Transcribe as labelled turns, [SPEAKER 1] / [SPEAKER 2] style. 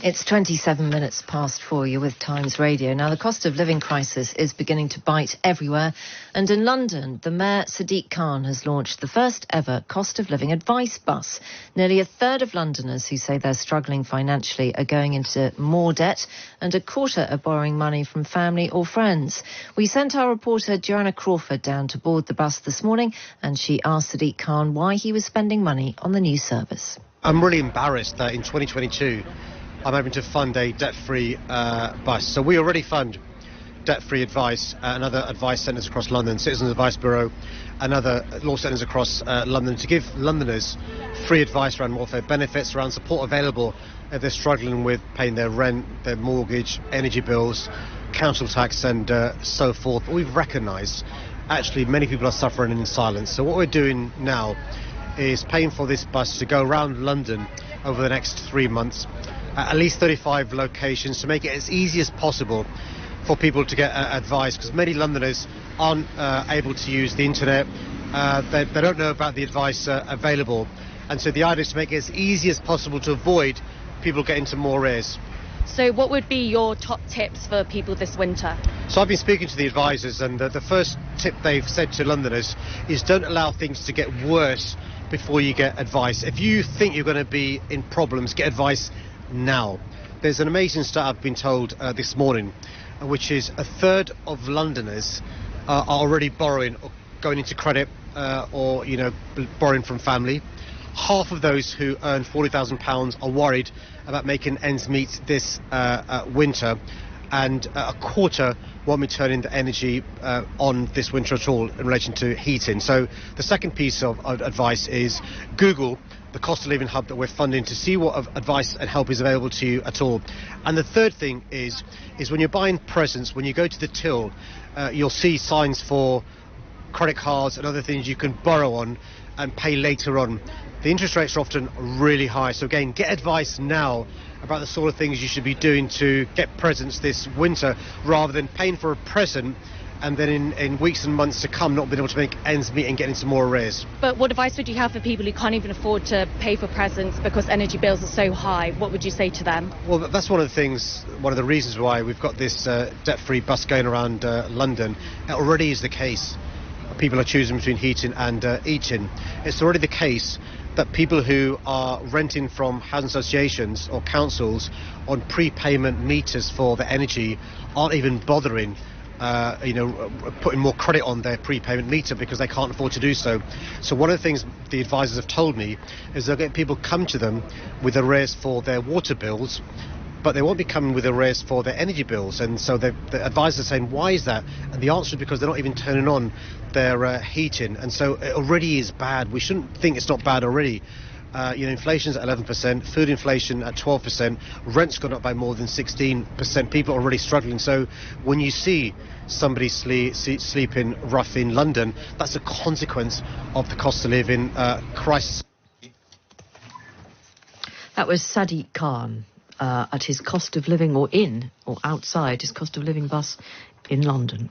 [SPEAKER 1] It's 27 minutes past 4. You're with Times Radio. Now, the cost of living crisis is beginning to bite everywhere. And in London, the Mayor, Sadiq Khan, has launched the first ever cost of living advice bus. Nearly a third of Londoners who say they're struggling financially are going into more debt, and a quarter are borrowing money from family or friends. We sent our reporter Joanna Crawford down to board the bus this morning, and she asked Sadiq Khan why he was spending money on the new service.
[SPEAKER 2] I'm really embarrassed that in 2022 I'm having to fund a debt-free bus. So we already fund debt-free advice and other advice centres across London, Citizens Advice Bureau and other law centres across London, to give Londoners free advice around welfare benefits, around support available if they're struggling with paying their rent, their mortgage, energy bills, council tax and so forth. But we've recognised actually many people are suffering in silence. So what we're doing now is paying for this bus to go around London over the next 3 months, at least 35 locations, to make it as easy as possible for people to get advice, because many Londoners aren't able to use the internet. They don't know about the advice available, and so the idea is to make it as easy as possible to avoid people getting into more arrears.
[SPEAKER 3] So what would be your top tips for people this winter?
[SPEAKER 2] So I've been speaking to the advisors, and the first tip they've said to Londoners is don't allow things to get worse before you get advice. If you think you're going to be in problems, get advice now. There's an amazing stat I've been told this morning, which is a third of Londoners are already borrowing or going into credit or borrowing from family. Half of those who earn £40,000 are worried about making ends meet this winter, and a quarter won't be turning the energy on this winter at all in relation to heating. So the second piece of advice is Google the cost of living hub that we're funding to see what advice and help is available to you at all. And the third thing is when you're buying presents, when you go to the till, you'll see signs for credit cards and other things you can borrow on and pay later on. The interest rates are often really high. So again, get advice now about the sort of things you should be doing to get presents this winter, rather than paying for a present and then in weeks and months to come not being able to make ends meet and get into more arrears.
[SPEAKER 3] But what advice would you have for people who can't even afford to pay for presents because energy bills are so high? What would you say to them?
[SPEAKER 2] Well, that's one of the reasons why we've got this debt-free bus going around London. It already is the case. People are choosing between heating and eating. It's already the case that people who are renting from housing associations or councils on prepayment meters for their energy aren't even bothering putting more credit on their prepayment meter because they can't afford to do so. So one of the things the advisors have told me is they'll get people come to them with arrears for their water bills, but they won't be coming with arrears for their energy bills. And so the advisors are saying, why is that? And the answer is because they're not even turning on their heating. And so it already is bad. We shouldn't think it's not bad already. Inflation's at 11%, food inflation at 12%, rent's gone up by more than 16%. People are already struggling. So when you see somebody sleeping rough in London, that's a consequence of the cost of living crisis.
[SPEAKER 1] That was Sadiq Khan at his cost of living, or outside his cost of living bus in London.